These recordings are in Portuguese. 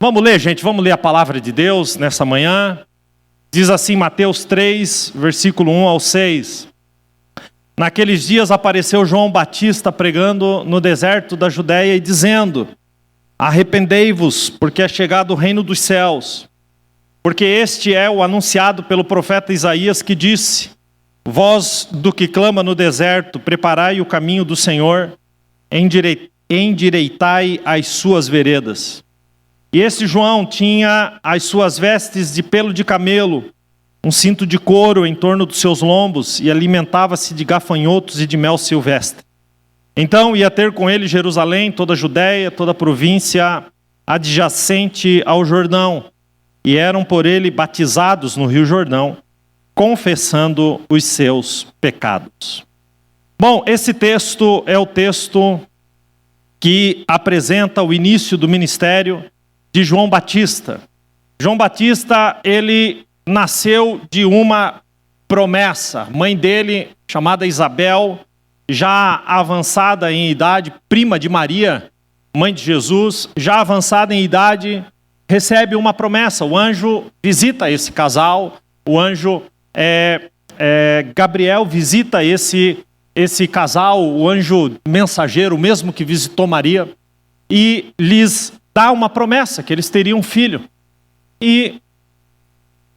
Vamos ler, gente, vamos ler a palavra de Deus nessa manhã. Diz assim, Mateus 3, versículo 1 ao 6. Naqueles dias apareceu João Batista pregando no deserto da Judéia e dizendo: arrependei-vos, porque é chegado o reino dos céus. Porque este é o anunciado pelo profeta Isaías, que disse: voz do que clama no deserto, preparai o caminho do Senhor, endireitai as suas veredas. E esse João tinha as suas vestes de pelo de camelo, um cinto de couro em torno dos seus lombos, e alimentava-se de gafanhotos e de mel silvestre. Então ia ter com ele Jerusalém, toda a Judéia, toda a província adjacente ao Jordão, e eram por ele batizados no rio Jordão, confessando os seus pecados. Bom, esse texto é o texto que apresenta o início do ministério de João Batista. João Batista, ele nasceu de uma promessa. Mãe dele, chamada Isabel, já avançada em idade, prima de Maria, mãe de Jesus, já avançada em idade, recebe uma promessa. O anjo visita esse casal, o anjo Gabriel visita esse casal, o anjo mensageiro, o mesmo que visitou Maria, e lhes dá uma promessa, que eles teriam um filho. E,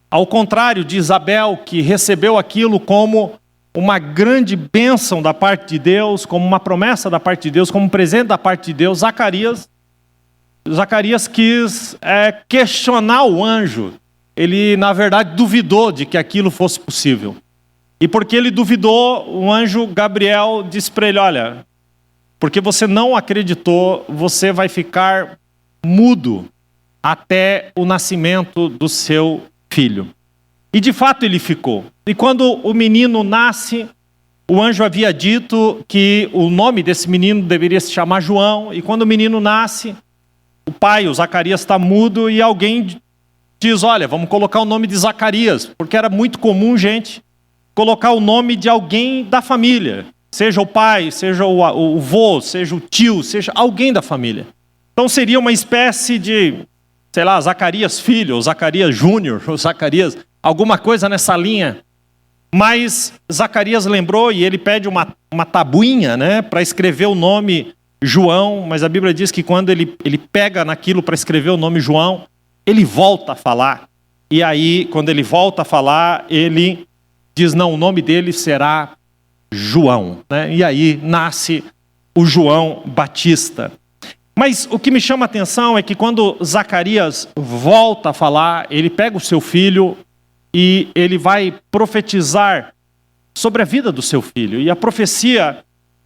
ao contrário de Isabel, que recebeu aquilo como uma grande bênção da parte de Deus, como uma promessa da parte de Deus, como um presente da parte de Deus, Zacarias quis questionar o anjo. Ele, na verdade, duvidou de que aquilo fosse possível. E porque ele duvidou, o anjo Gabriel disse para ele: olha, porque você não acreditou, você vai ficar mudo até o nascimento do seu filho. E de fato ele ficou. E quando o menino nasce, o anjo havia dito que o nome desse menino deveria se chamar João. E quando o menino nasce, o pai, o Zacarias, está mudo, e alguém diz: olha, vamos colocar o nome de Zacarias, porque era muito comum, gente, colocar o nome de alguém da família, seja o pai, seja o vô, seja o tio, seja alguém da família. Então seria uma espécie de, sei lá, Zacarias filho, ou Zacarias júnior, ou Zacarias, alguma coisa nessa linha. Mas Zacarias lembrou, e ele pede uma tabuinha, né, para escrever o nome João, mas a Bíblia diz que quando ele pega naquilo para escrever o nome João, ele volta a falar. E aí, quando ele volta a falar, ele diz: não, o nome dele será João, né? E aí nasce o João Batista. Mas o que me chama a atenção é que quando Zacarias volta a falar, ele pega o seu filho e ele vai profetizar sobre a vida do seu filho. E a profecia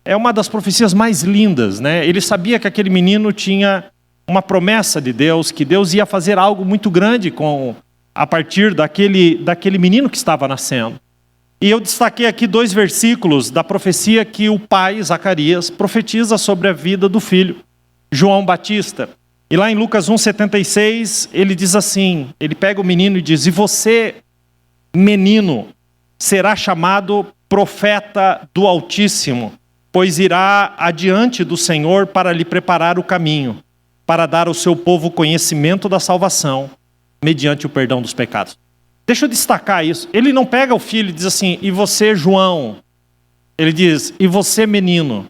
é uma das profecias mais lindas, né? Ele sabia que aquele menino tinha uma promessa de Deus, que Deus ia fazer algo muito grande a partir daquele menino que estava nascendo. E eu destaquei aqui 2 versículos da profecia que o pai, Zacarias, profetiza sobre a vida do filho, João Batista. E lá em Lucas 1,76, ele diz assim, ele pega o menino e diz: e você, menino, será chamado profeta do Altíssimo, pois irá adiante do Senhor para lhe preparar o caminho, para dar ao seu povo conhecimento da salvação, mediante o perdão dos pecados. Deixa eu destacar isso. Ele não pega o filho e diz assim: e você, João? Ele diz: e você, menino?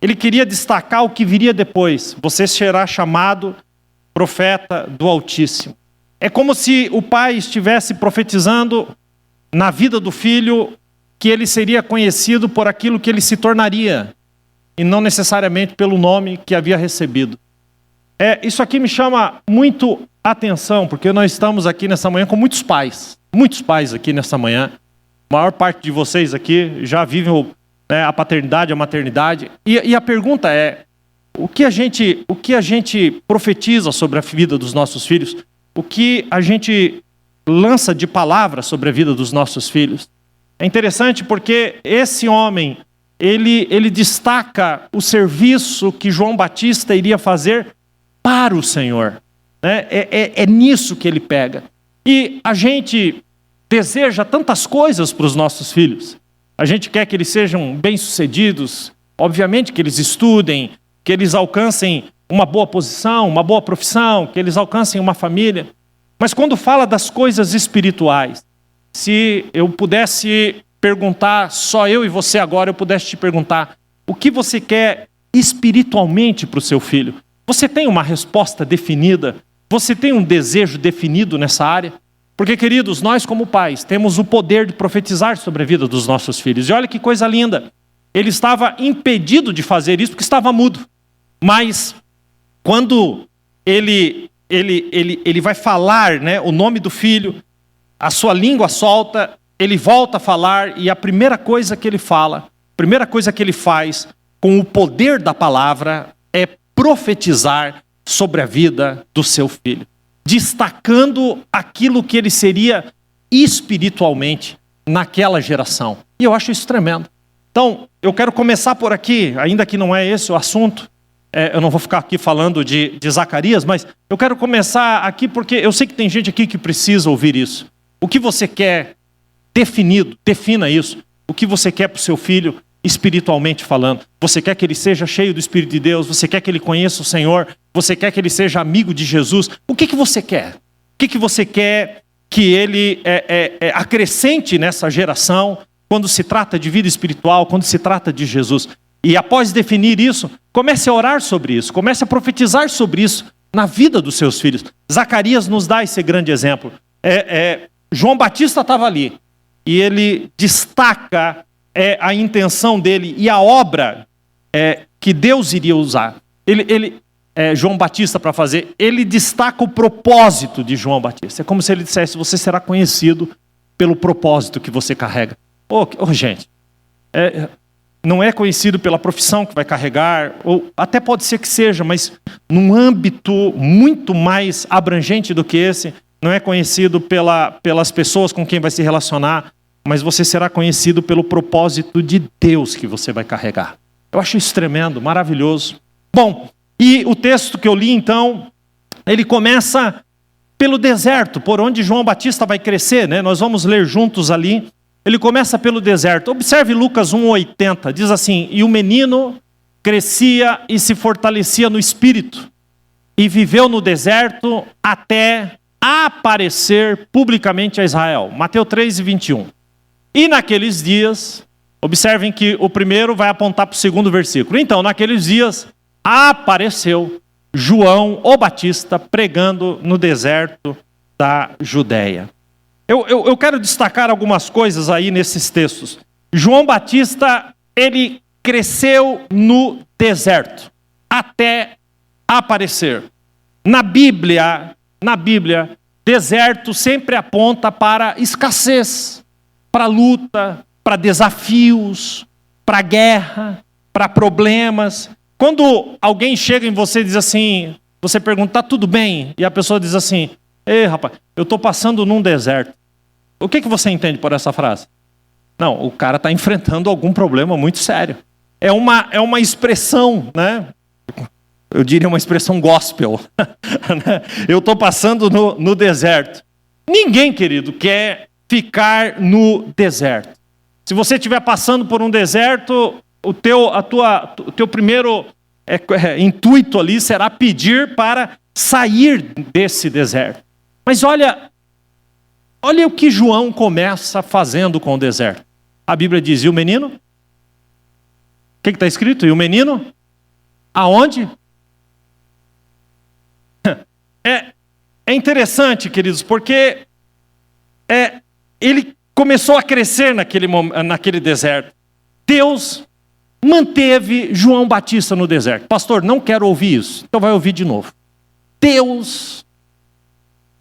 Ele queria destacar o que viria depois. Você será chamado profeta do Altíssimo. É como se o pai estivesse profetizando na vida do filho que ele seria conhecido por aquilo que ele se tornaria, e não necessariamente pelo nome que havia recebido. Isso aqui me chama muito a atenção, porque nós estamos aqui nessa manhã com muitos pais aqui nessa manhã. A maior parte de vocês aqui já vivem a paternidade, a maternidade. E a pergunta é: o que a gente profetiza sobre a vida dos nossos filhos? O que a gente lança de palavra sobre a vida dos nossos filhos? É interessante porque esse homem, ele destaca o serviço que João Batista iria fazer para o Senhor. Né? É nisso que ele pega. E a gente deseja tantas coisas para os nossos filhos. A gente quer que eles sejam bem-sucedidos, obviamente que eles estudem, que eles alcancem uma boa posição, uma boa profissão, que eles alcancem uma família. Mas quando fala das coisas espirituais, se eu pudesse perguntar, só eu e você agora, eu pudesse te perguntar, o que você quer espiritualmente para o seu filho? Você tem uma resposta definida? Você tem um desejo definido nessa área? Porque, queridos, nós como pais temos o poder de profetizar sobre a vida dos nossos filhos. E olha que coisa linda. Ele estava impedido de fazer isso porque estava mudo. Mas quando ele vai falar, né, o nome do filho, a sua língua solta, ele volta a falar e a primeira coisa que ele fala, a primeira coisa que ele faz com o poder da palavra é profetizar sobre a vida do seu filho, destacando aquilo que ele seria espiritualmente naquela geração. E eu acho isso tremendo. Então, eu quero começar por aqui, ainda que não é esse o assunto. Eu não vou ficar aqui falando de Zacarias, mas eu quero começar aqui porque eu sei que tem gente aqui que precisa ouvir isso. O que você quer definido, defina isso. O que você quer para o seu filho espiritualmente falando? Você quer que ele seja cheio do Espírito de Deus? Você quer que ele conheça o Senhor? Você quer que ele seja amigo de Jesus? O que você quer? O que você quer que ele acrescente nessa geração quando se trata de vida espiritual, quando se trata de Jesus? E após definir isso, comece a orar sobre isso, comece a profetizar sobre isso na vida dos seus filhos. Zacarias nos dá esse grande exemplo. João Batista estava ali e ele destaca a intenção dele e a obra que Deus iria usar. João Batista para fazer, ele destaca o propósito de João Batista. É como se ele dissesse, você será conhecido pelo propósito que você carrega. Gente, não é conhecido pela profissão que vai carregar, ou até pode ser que seja, mas num âmbito muito mais abrangente do que esse, não é conhecido pelas pessoas com quem vai se relacionar, mas você será conhecido pelo propósito de Deus que você vai carregar. Eu acho isso tremendo, maravilhoso. Bom, e o texto que eu li então, ele começa pelo deserto, por onde João Batista vai crescer, né? Nós vamos ler juntos ali. Ele começa pelo deserto. Observe Lucas 1:80, diz assim: e o menino crescia e se fortalecia no espírito, e viveu no deserto até aparecer publicamente a Israel. Mateus 3:21. E naqueles dias, observem que o primeiro vai apontar para o segundo versículo. Então, naqueles dias, apareceu João o Batista pregando no deserto da Judeia. Eu quero destacar algumas coisas aí nesses textos. João Batista, ele cresceu no deserto até aparecer. Na Bíblia, deserto sempre aponta para escassez, para luta, para desafios, para guerra, para problemas. Quando alguém chega em você e diz assim, você pergunta, tá tudo bem? E a pessoa diz assim, ei rapaz, eu estou passando num deserto. O que você entende por essa frase? Não, o cara está enfrentando algum problema muito sério. É uma expressão, né? Eu diria uma expressão gospel. Eu estou passando no deserto. Ninguém, querido, quer ficar no deserto. Se você estiver passando por um deserto, o teu primeiro intuito ali será pedir para sair desse deserto. Mas olha o que João começa fazendo com o deserto. A Bíblia diz, e o menino? O que está escrito? E o menino? Aonde? É interessante, queridos, porque ele começou a crescer naquele deserto. Deus manteve João Batista no deserto. Pastor, não quero ouvir isso. Então vai ouvir de novo. Deus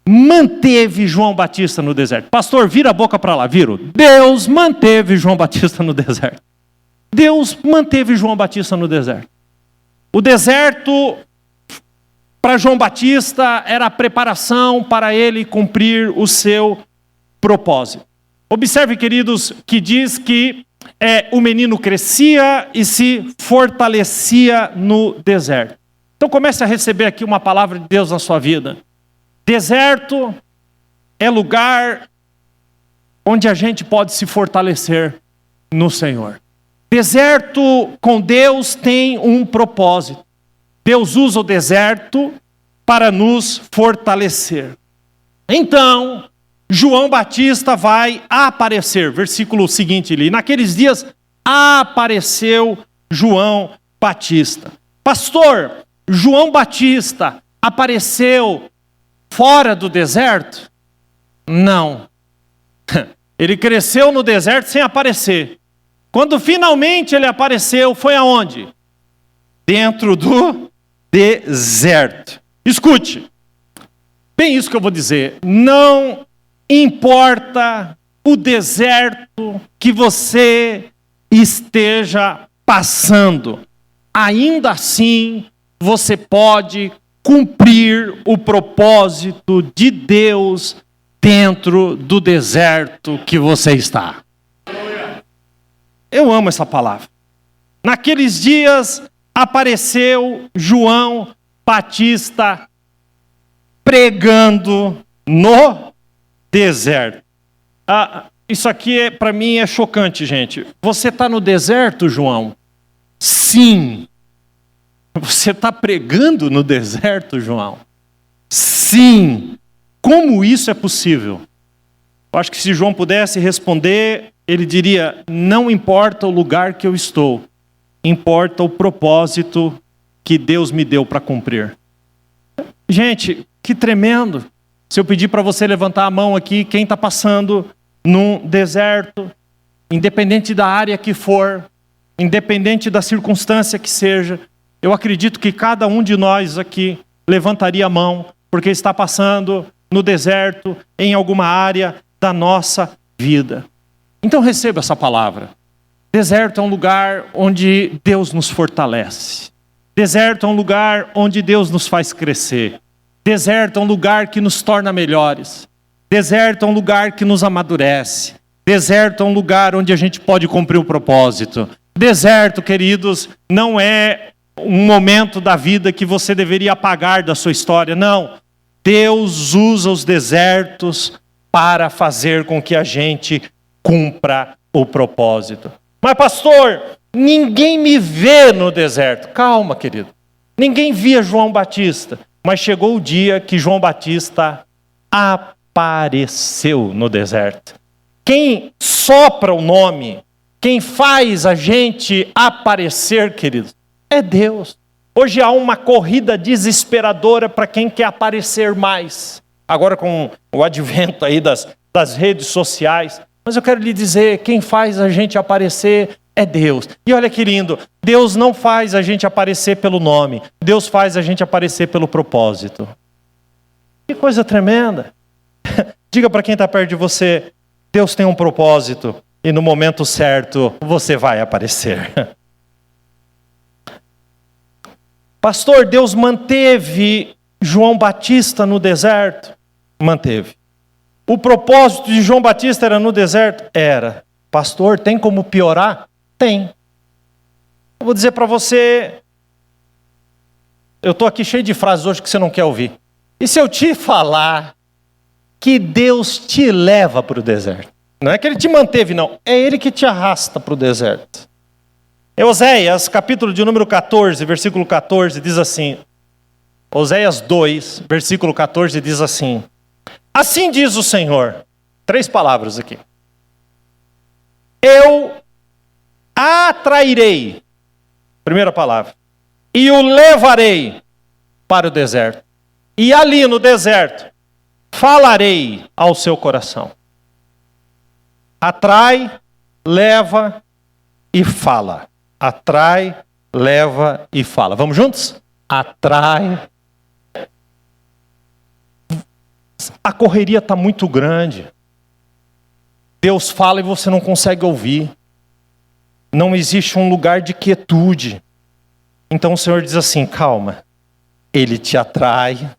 manteve João Batista no deserto. Pastor, vira a boca para lá, viro. Deus manteve João Batista no deserto. Deus manteve João Batista no deserto. O deserto, para João Batista, era a preparação para ele cumprir o seu propósito. Observe, queridos, que diz que o menino crescia e se fortalecia no deserto. Então comece a receber aqui uma palavra de Deus na sua vida. Deserto é lugar onde a gente pode se fortalecer no Senhor. Deserto com Deus tem um propósito. Deus usa o deserto para nos fortalecer. Então, João Batista vai aparecer. Versículo seguinte ali. Naqueles dias apareceu João Batista. Pastor, João Batista apareceu fora do deserto? Não. Ele cresceu no deserto sem aparecer. Quando finalmente ele apareceu, foi aonde? Dentro do deserto. Escute. Bem isso que eu vou dizer. Não importa o deserto que você esteja passando. Ainda assim, você pode cumprir o propósito de Deus dentro do deserto que você está. Eu amo essa palavra. Naqueles dias apareceu João Batista pregando no deserto. Isso aqui para mim é chocante, gente. Você está no deserto, João? Sim. Você está pregando no deserto, João? Sim. Como isso é possível? Eu acho que se João pudesse responder, ele diria: não importa o lugar que eu estou, importa o propósito que Deus me deu para cumprir. Gente, que tremendo. Se eu pedir para você levantar a mão aqui, quem está passando num deserto, independente da área que for, independente da circunstância que seja, eu acredito que cada um de nós aqui levantaria a mão, porque está passando no deserto, em alguma área da nossa vida. Então receba essa palavra. Deserto é um lugar onde Deus nos fortalece. Deserto é um lugar onde Deus nos faz crescer. Deserto é um lugar que nos torna melhores. Deserto é um lugar que nos amadurece. Deserto é um lugar onde a gente pode cumprir o propósito. Deserto, queridos, não é um momento da vida que você deveria apagar da sua história. Não. Deus usa os desertos para fazer com que a gente cumpra o propósito. Mas pastor, ninguém me vê no deserto. Calma, querido. Ninguém via João Batista. Mas chegou o dia que João Batista apareceu no deserto. Quem sopra o nome, quem faz a gente aparecer, queridos, é Deus. Hoje há uma corrida desesperadora para quem quer aparecer mais. Agora com o advento aí das redes sociais. Mas eu quero lhe dizer, quem faz a gente aparecer é Deus. E olha que lindo, Deus não faz a gente aparecer pelo nome. Deus faz a gente aparecer pelo propósito. Que coisa tremenda. Diga para quem está perto de você, Deus tem um propósito e no momento certo você vai aparecer. Pastor, Deus manteve João Batista no deserto? Manteve. O propósito de João Batista era no deserto? Era. Pastor, tem como piorar? Tem. Eu vou dizer para você, eu estou aqui cheio de frases hoje que você não quer ouvir. E se eu te falar que Deus te leva para o deserto? Não é que Ele te manteve, não. É Ele que te arrasta para o deserto. Oséias, capítulo de número 14, versículo 14, diz assim. Oséias 2, versículo 14, diz assim. Assim diz o Senhor. 3 palavras aqui. Eu atrairei. Primeira palavra. E o levarei para o deserto. E ali no deserto, falarei ao seu coração. Atrai, leva e fala. Atrai, leva e fala. Vamos juntos? Atrai. A correria está muito grande. Deus fala e você não consegue ouvir. Não existe um lugar de quietude. Então o Senhor diz assim, calma. Ele te atrai,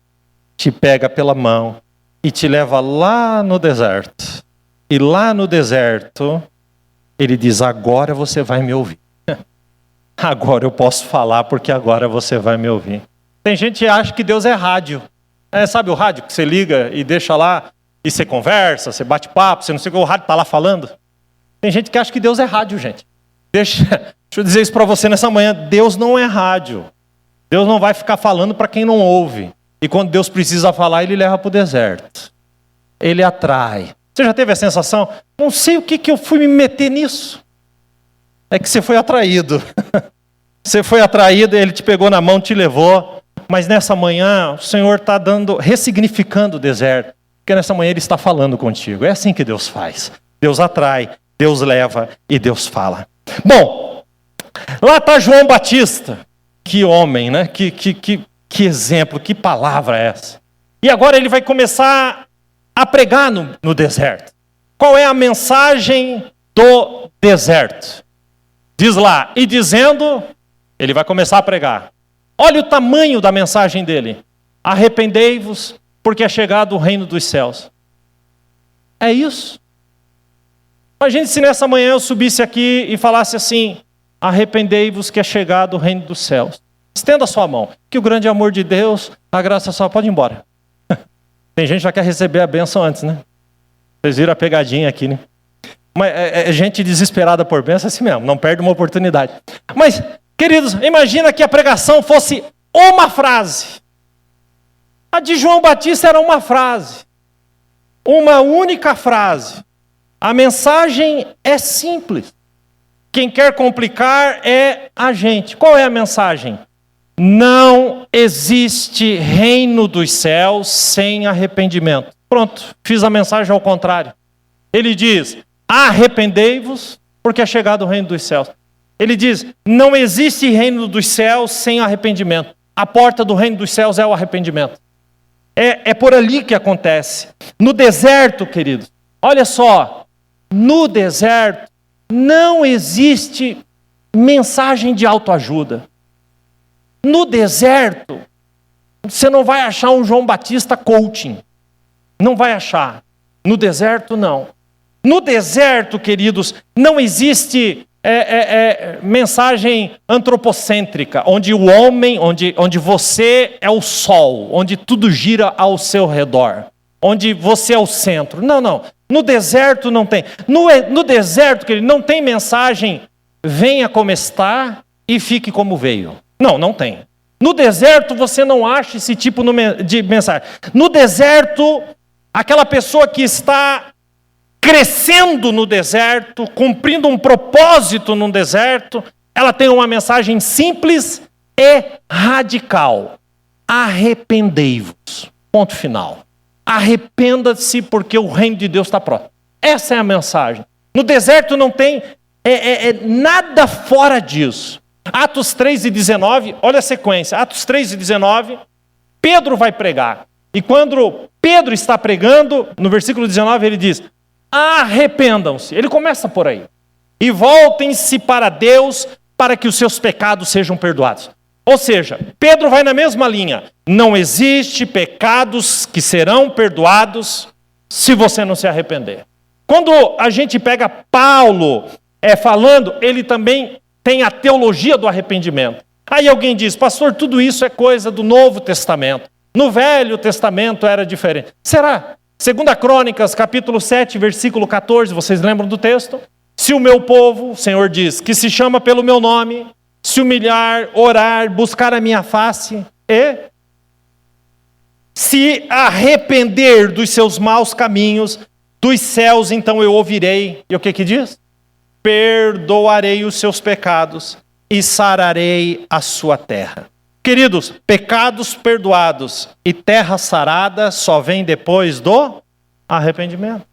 te pega pela mão e te leva lá no deserto. E lá no deserto, Ele diz, agora você vai me ouvir. Agora eu posso falar porque agora você vai me ouvir. Tem gente que acha que Deus é rádio. Sabe o rádio que você liga e deixa lá e você conversa, você bate papo, você não sei o que, o rádio está lá falando? Tem gente que acha que Deus é rádio, gente. Deixa eu dizer isso para você nessa manhã. Deus não é rádio. Deus não vai ficar falando para quem não ouve. E quando Deus precisa falar, Ele leva para o deserto. Ele atrai. Você já teve a sensação? Não sei o que eu fui me meter nisso. É que você foi atraído. Você foi atraído, Ele te pegou na mão, te levou. Mas nessa manhã, o Senhor está ressignificando o deserto. Porque nessa manhã Ele está falando contigo. É assim que Deus faz. Deus atrai, Deus leva e Deus fala. Bom, lá está João Batista. Que homem, né? Que exemplo, que palavra é essa? E agora ele vai começar a pregar no deserto. Qual é a mensagem do deserto? Diz lá, e dizendo, ele vai começar a pregar. Olha o tamanho da mensagem dele. Arrependei-vos, porque é chegado o reino dos céus. É isso. Imagine se nessa manhã eu subisse aqui e falasse assim, arrependei-vos que é chegado o reino dos céus. Estenda a sua mão, que o grande amor de Deus, a graça só pode ir embora. Tem gente que já quer receber a bênção antes, né? Vocês viram a pegadinha aqui, né? Mas é gente desesperada por bênção assim mesmo, não perde uma oportunidade. Mas, queridos, imagina que a pregação fosse uma frase. A de João Batista era uma frase. Uma única frase. A mensagem é simples. Quem quer complicar é a gente. Qual é a mensagem? Não existe reino dos céus sem arrependimento. Pronto, fiz a mensagem ao contrário. Ele diz, arrependei-vos, porque é chegado o reino dos céus. Ele diz, não existe reino dos céus sem arrependimento. A porta do reino dos céus é o arrependimento. É por ali que acontece. No deserto, queridos, olha só, no deserto não existe mensagem de autoajuda. No deserto, você não vai achar um João Batista coaching. Não vai achar. No deserto, não. No deserto, queridos, não existe mensagem antropocêntrica, onde o homem, onde você é o sol, onde tudo gira ao seu redor, onde você é o centro. Não, não. No deserto não tem. No deserto, querido, não tem mensagem, venha como está e fique como veio. Não, não tem. No deserto você não acha esse tipo de mensagem. No deserto, aquela pessoa que está crescendo no deserto, cumprindo um propósito no deserto, ela tem uma mensagem simples e radical. Arrependei-vos. Ponto final. Arrependa-se porque o reino de Deus está próximo. Essa é a mensagem. No deserto não tem nada fora disso. Atos 3:19, olha a sequência. Atos 3:19, Pedro vai pregar. E quando Pedro está pregando, no versículo 19 ele diz, arrependam-se. Ele começa por aí. E voltem-se para Deus para que os seus pecados sejam perdoados. Ou seja, Pedro vai na mesma linha. Não existe pecados que serão perdoados se você não se arrepender. Quando a gente pega Paulo falando, ele também tem a teologia do arrependimento. Aí alguém diz, pastor, tudo isso é coisa do Novo Testamento. No Velho Testamento era diferente. Será? 2 Crônicas, capítulo 7, versículo 14, vocês lembram do texto? Se o meu povo, o Senhor diz, que se chama pelo meu nome, se humilhar, orar, buscar a minha face e se arrepender dos seus maus caminhos, dos céus então eu ouvirei. E o que diz? Perdoarei os seus pecados e sararei a sua terra. Queridos, pecados perdoados e terra sarada só vem depois do arrependimento.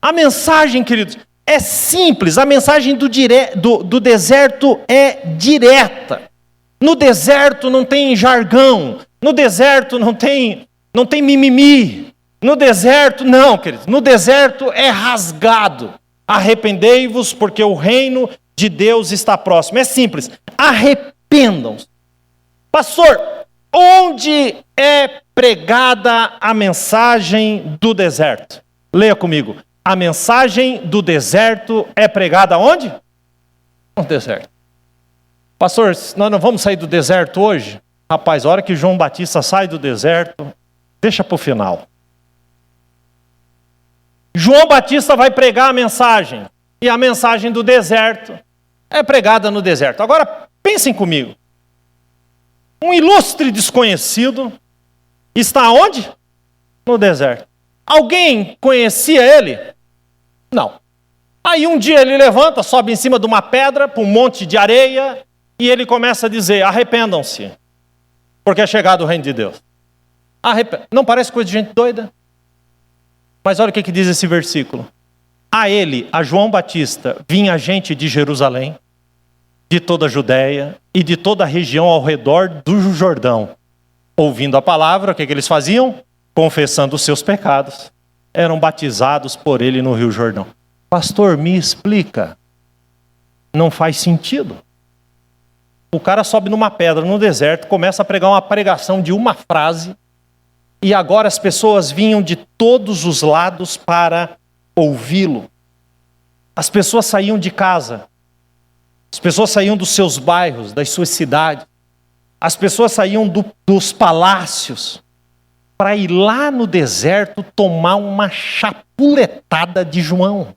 A mensagem, queridos, é simples. A mensagem do deserto é direta. No deserto não tem jargão. No deserto não tem mimimi. No deserto, não, queridos. No deserto é rasgado. Arrependei-vos porque o reino de Deus está próximo. É simples. Arrependam-se. Pastor, onde é pregada a mensagem do deserto? Leia comigo. A mensagem do deserto é pregada onde? No deserto. Pastor, nós não vamos sair do deserto hoje? Rapaz, a hora que João Batista sai do deserto, deixa para o final. João Batista vai pregar a mensagem. E a mensagem do deserto é pregada no deserto. Agora, pensem comigo. um ilustre desconhecido, está onde? No deserto. Alguém conhecia ele? Não. Aí um dia ele levanta, sobe em cima de uma pedra, para um monte de areia, e ele começa a dizer, arrependam-se, porque é chegado o reino de Deus. Não parece coisa de gente doida? Mas olha o que diz esse versículo. A ele, a João Batista, vinha gente de Jerusalém, de toda a Judéia e de toda a região ao redor do Jordão. Ouvindo a palavra, o que eles faziam? Confessando os seus pecados. Eram batizados por ele no Rio Jordão. Pastor, me explica. Não faz sentido. O cara sobe numa pedra no deserto, começa a pregar uma pregação de uma frase, e agora as pessoas vinham de todos os lados para ouvi-lo. As pessoas saíam de casa. As pessoas saíam dos seus bairros, das suas cidades. As pessoas saíam dos palácios para ir lá no deserto tomar uma chapuletada de João.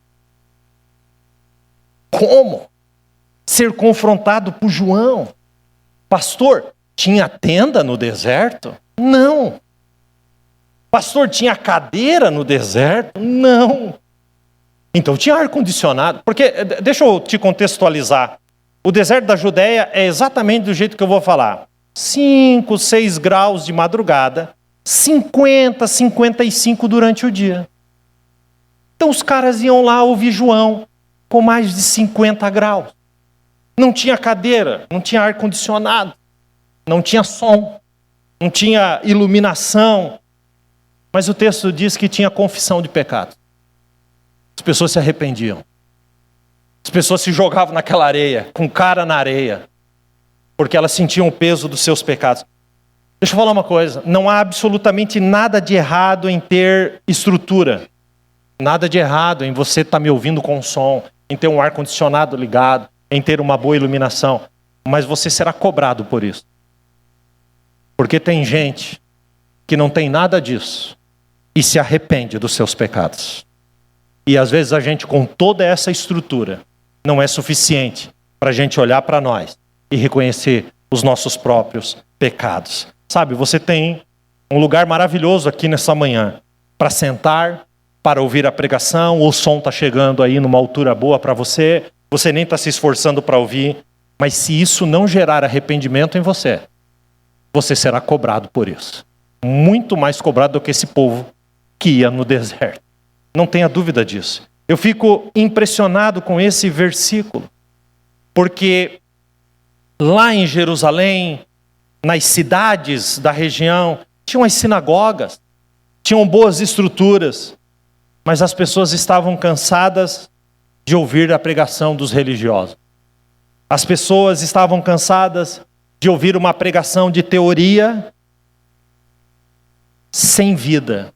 Como? Ser confrontado por João. Pastor, tinha tenda no deserto? Não. Pastor, tinha cadeira no deserto? Não. Então tinha ar-condicionado. Porque, deixa eu te contextualizar. O deserto da Judéia é exatamente do jeito que eu vou falar. 5, 6 graus de madrugada, 50, 55 durante o dia. Então os caras iam lá ouvir João com mais de 50 graus. Não tinha cadeira, não tinha ar-condicionado, não tinha som, não tinha iluminação. Mas o texto diz que tinha confissão de pecado. As pessoas se arrependiam. As pessoas se jogavam naquela areia, com cara na areia, porque elas sentiam o peso dos seus pecados. Deixa eu falar uma coisa, não há absolutamente nada de errado em ter estrutura. Nada de errado em você estar me ouvindo com som, em ter um ar-condicionado ligado, em ter uma boa iluminação. Mas você será cobrado por isso. Porque tem gente que não tem nada disso e se arrepende dos seus pecados. E às vezes a gente, com toda essa estrutura, não é suficiente para a gente olhar para nós e reconhecer os nossos próprios pecados. Sabe, você tem um lugar maravilhoso aqui nessa manhã para sentar, para ouvir a pregação, o som está chegando aí numa altura boa para você, você nem está se esforçando para ouvir, mas se isso não gerar arrependimento em você, você será cobrado por isso. Muito mais cobrado do que esse povo que ia no deserto. Não tenha dúvida disso. Eu fico impressionado com esse versículo, porque lá em Jerusalém, nas cidades da região, tinham as sinagogas, tinham boas estruturas, mas as pessoas estavam cansadas de ouvir a pregação dos religiosos. As pessoas estavam cansadas de ouvir uma pregação de teoria sem vida,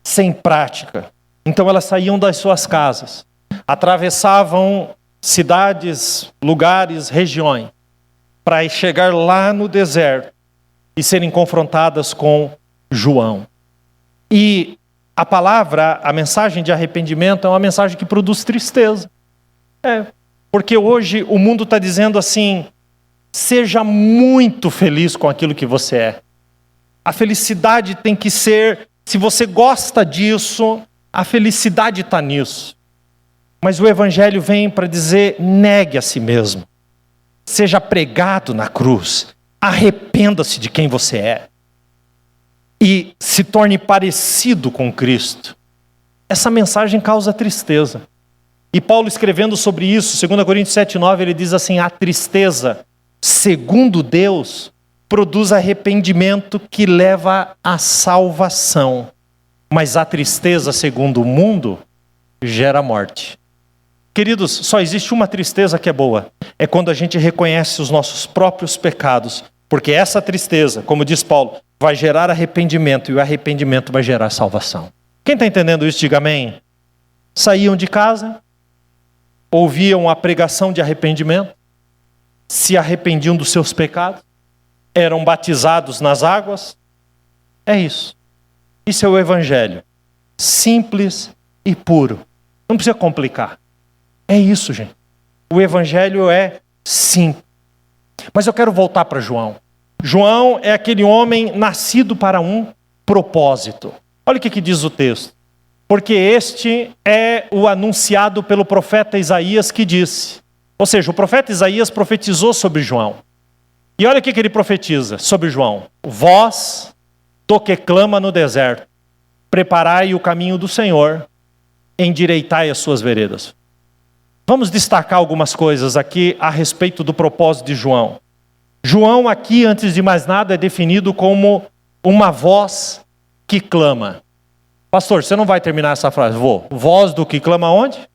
sem prática. Então elas saíam das suas casas, atravessavam cidades, lugares, regiões, para chegar lá no deserto e serem confrontadas com João. E a palavra, a mensagem de arrependimento é uma mensagem que produz tristeza. Porque hoje o mundo está dizendo assim, seja muito feliz com aquilo que você é. A felicidade tem que ser, se você gosta disso, a felicidade está nisso. Mas o Evangelho vem para dizer, negue a si mesmo. Seja pregado na cruz. Arrependa-se de quem você é. E se torne parecido com Cristo. Essa mensagem causa tristeza. E Paulo, escrevendo sobre isso, 2 Coríntios 7,9, ele diz assim, a tristeza, segundo Deus, produz arrependimento que leva à salvação. Mas a tristeza, segundo o mundo, gera morte. Queridos, só existe uma tristeza que é boa. É quando a gente reconhece os nossos próprios pecados. Porque essa tristeza, como diz Paulo, vai gerar arrependimento. E o arrependimento vai gerar salvação. Quem está entendendo isso, diga amém. Saíam de casa, ouviam a pregação de arrependimento, se arrependiam dos seus pecados, eram batizados nas águas. É isso. Isso é o Evangelho. Simples e puro. Não precisa complicar. É isso, gente. O Evangelho é simples. Mas eu quero voltar para João. João é aquele homem nascido para um propósito. Olha o que diz o texto. Porque este é o anunciado pelo profeta Isaías que disse. Ou seja, o profeta Isaías profetizou sobre João. E olha o que ele profetiza sobre João. Voz do que clama no deserto. Preparai o caminho do Senhor, endireitai as suas veredas. Vamos destacar algumas coisas aqui a respeito do propósito de João. João aqui, antes de mais nada, é definido como uma voz que clama. Pastor, você não vai terminar essa frase? Vou. Voz do que clama onde?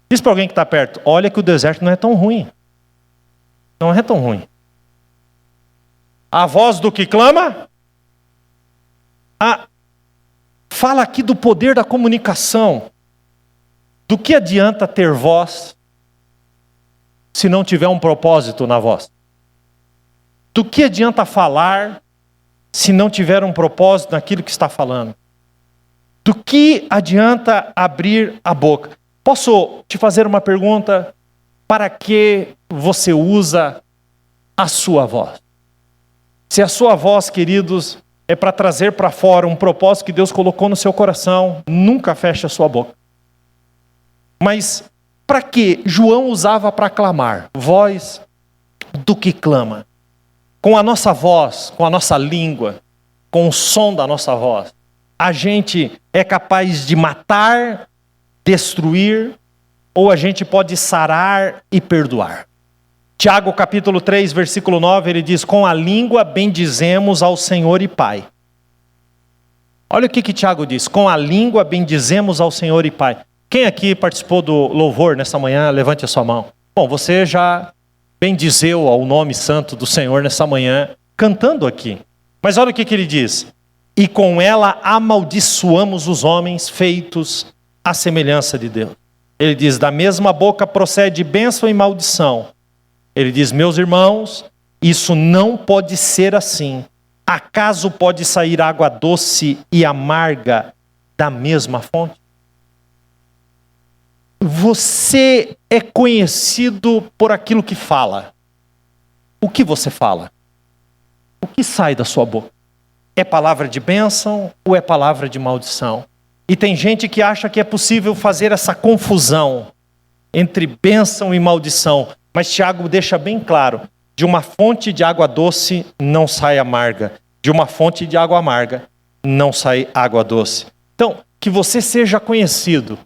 Diz para alguém que está perto, olha que o deserto não é tão ruim. Não é tão ruim. A voz do que clama? Fala aqui do poder da comunicação. Do que adianta ter voz se não tiver um propósito na voz? Do que adianta falar se não tiver um propósito naquilo que está falando? Do que adianta abrir a boca? Posso te fazer uma pergunta? Para que você usa a sua voz? Se a sua voz, queridos, é para trazer para fora um propósito que Deus colocou no seu coração, nunca feche a sua boca. Mas para que João usava para clamar? Voz do que clama. Com a nossa voz, com a nossa língua, com o som da nossa voz, a gente é capaz de matar, destruir, ou a gente pode sarar e perdoar. Tiago capítulo 3, versículo 9, ele diz, com a língua bendizemos ao Senhor e Pai. Olha o que Tiago diz, com a língua bendizemos ao Senhor e Pai. Quem aqui participou do louvor nessa manhã, levante a sua mão. Bom, você já bendizeu ao nome santo do Senhor nessa manhã, cantando aqui. Mas olha o que ele diz, e com ela amaldiçoamos os homens feitos à semelhança de Deus. Ele diz, da mesma boca procede bênção e maldição. Ele diz, meus irmãos, isso não pode ser assim. Acaso pode sair água doce e amarga da mesma fonte? Você é conhecido por aquilo que fala. O que você fala? O que sai da sua boca? É palavra de bênção ou é palavra de maldição? E tem gente que acha que é possível fazer essa confusão entre bênção e maldição. Mas Tiago deixa bem claro, de uma fonte de água doce não sai amarga. De uma fonte de água amarga não sai água doce. Então, que você seja conhecido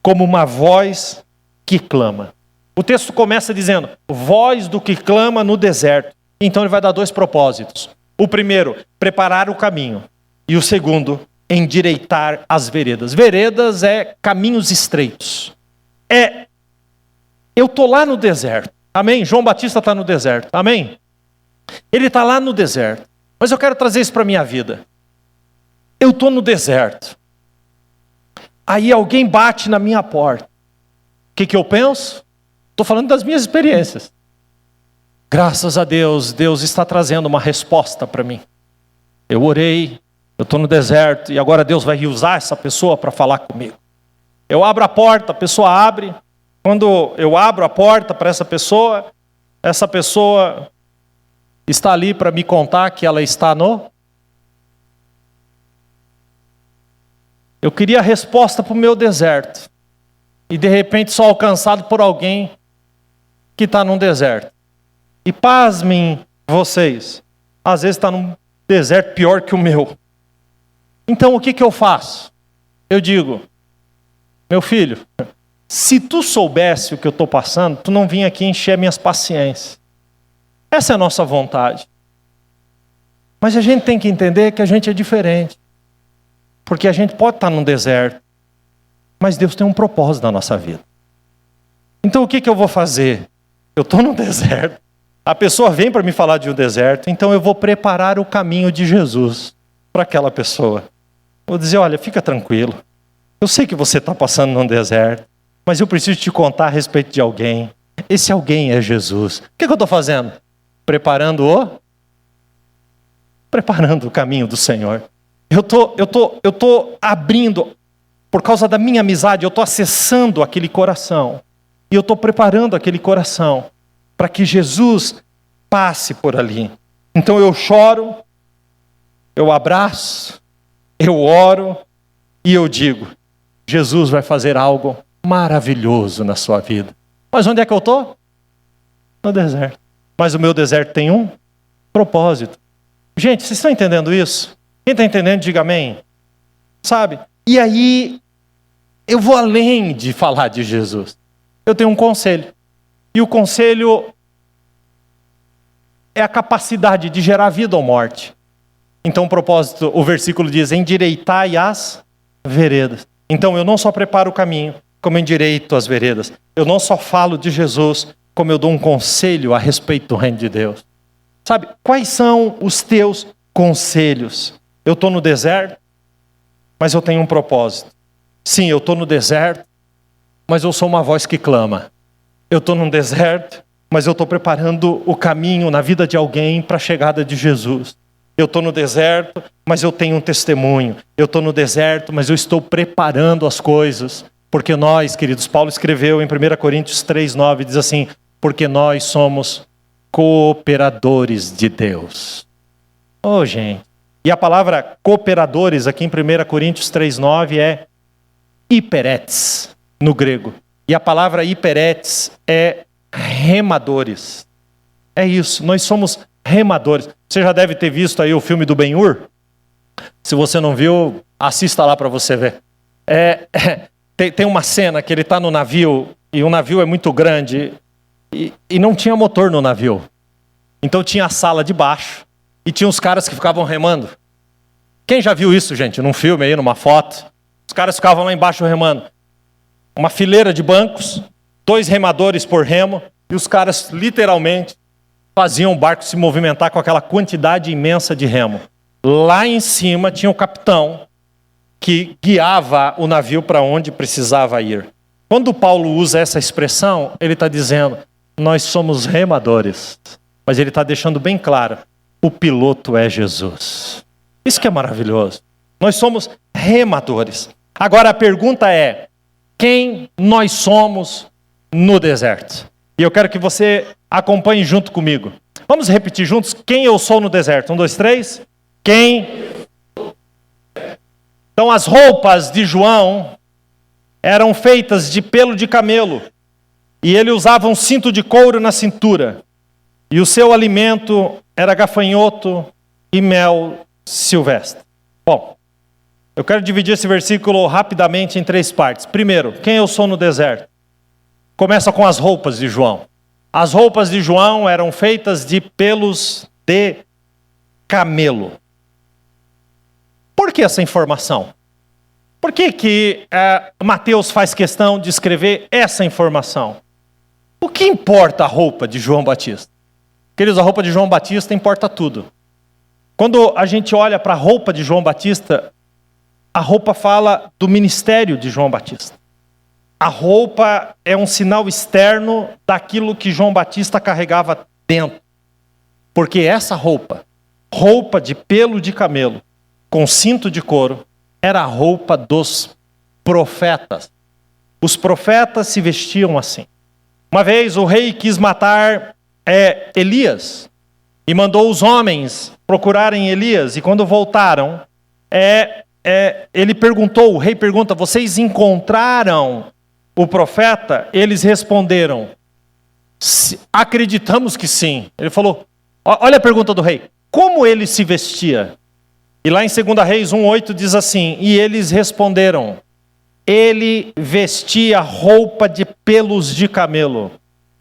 como uma voz que clama. O texto começa dizendo, voz do que clama no deserto. Então ele vai dar dois propósitos. O primeiro, preparar o caminho. E o segundo, endireitar as veredas. Veredas é caminhos estreitos. Eu estou lá no deserto. Amém? João Batista está no deserto. Amém? Ele está lá no deserto. Mas eu quero trazer isso para a minha vida. Eu estou no deserto. Aí alguém bate na minha porta. O que eu penso? Estou falando das minhas experiências. Graças a Deus, Deus está trazendo uma resposta para mim. Eu orei, eu estou no deserto e agora Deus vai usar essa pessoa para falar comigo. Eu abro a porta, a pessoa abre. Quando eu abro a porta para essa pessoa está ali para me contar que ela está no... Eu queria a resposta para o meu deserto. E de repente sou alcançado por alguém que está num deserto. E pasmem vocês, às vezes está num deserto pior que o meu. Então o que eu faço? Eu digo, meu filho, se tu soubesse o que eu estou passando, tu não vinha aqui encher minhas paciências. Essa é a nossa vontade. Mas a gente tem que entender que a gente é diferente. Porque a gente pode estar num deserto, mas Deus tem um propósito na nossa vida. Então o que eu vou fazer? Eu estou no deserto. A pessoa vem para me falar de um deserto, então eu vou preparar o caminho de Jesus para aquela pessoa. Vou dizer, olha, fica tranquilo. Eu sei que você está passando num deserto, mas eu preciso te contar a respeito de alguém. Esse alguém é Jesus. O que eu estou fazendo? Preparando o caminho do Senhor. Eu tô abrindo, por causa da minha amizade, eu estou acessando aquele coração. E eu estou preparando aquele coração para que Jesus passe por ali. Então eu choro, eu abraço, eu oro e eu digo, Jesus vai fazer algo maravilhoso na sua vida. Mas onde é que eu estou? No deserto. Mas o meu deserto tem um propósito. Gente, vocês estão entendendo isso? Quem está entendendo, diga amém. Sabe? E aí, eu vou além de falar de Jesus. Eu tenho um conselho. E o conselho é a capacidade de gerar vida ou morte. Então o propósito, o versículo diz, endireitai as veredas. Então eu não só preparo o caminho, como endireito as veredas. Eu não só falo de Jesus, como eu dou um conselho a respeito do reino de Deus. Sabe, quais são os teus conselhos? Eu estou no deserto, mas eu tenho um propósito. Sim, eu estou no deserto, mas eu sou uma voz que clama. Eu estou num deserto, mas eu estou preparando o caminho na vida de alguém para a chegada de Jesus. Eu estou no deserto, mas eu tenho um testemunho. Eu estou no deserto, mas eu estou preparando as coisas. Porque nós, queridos, Paulo escreveu em 1 Coríntios 3,9, diz assim, porque nós somos cooperadores de Deus. Oh, gente. E a palavra cooperadores aqui em 1 Coríntios 3,9 é hiperetes, no grego. E a palavra hiperetes é remadores. É isso, nós somos remadores. Você já deve ter visto aí o filme do Ben-Hur? Se você não viu, assista lá para você ver. Tem uma cena que ele está no navio, e o navio é muito grande, e não tinha motor no navio. Então tinha a sala de baixo, e tinha os caras que ficavam remando. Quem já viu isso, gente, num filme aí, numa foto? Os caras ficavam lá embaixo remando. Uma fileira de bancos, 2 remadores por remo, e os caras literalmente faziam o barco se movimentar com aquela quantidade imensa de remo. Lá em cima tinha o capitão que guiava o navio para onde precisava ir. Quando Paulo usa essa expressão, ele está dizendo, nós somos remadores. Mas ele está deixando bem claro, o piloto é Jesus. Isso que é maravilhoso. Nós somos remadores. Agora a pergunta é, quem nós somos no deserto? E eu quero que você acompanhe junto comigo. Vamos repetir juntos quem eu sou no deserto. 1, 2, 3. Quem? Então as roupas de João eram feitas de pelo de camelo. E ele usava um cinto de couro na cintura. E o seu alimento era gafanhoto e mel silvestre. Bom, eu quero dividir esse versículo rapidamente em 3 partes. Primeiro, quem eu sou no deserto? Começa com as roupas de João. As roupas de João eram feitas de pelos de camelo. Por que essa informação? Por que Mateus faz questão de escrever essa informação? O que importa a roupa de João Batista? Queridos, a roupa de João Batista importa tudo. Quando a gente olha para a roupa de João Batista, a roupa fala do ministério de João Batista. A roupa é um sinal externo daquilo que João Batista carregava dentro. Porque essa roupa de pelo de camelo, com cinto de couro, era a roupa dos profetas. Os profetas se vestiam assim. Uma vez o rei quis matar Elias e mandou os homens procurarem Elias. E quando voltaram, ele perguntou, o rei pergunta, vocês encontraram o profeta? Eles responderam, acreditamos que sim. Ele falou, olha a pergunta do rei, como ele se vestia? E lá em 2 Reis 1:8 diz assim, e eles responderam, ele vestia roupa de pelos de camelo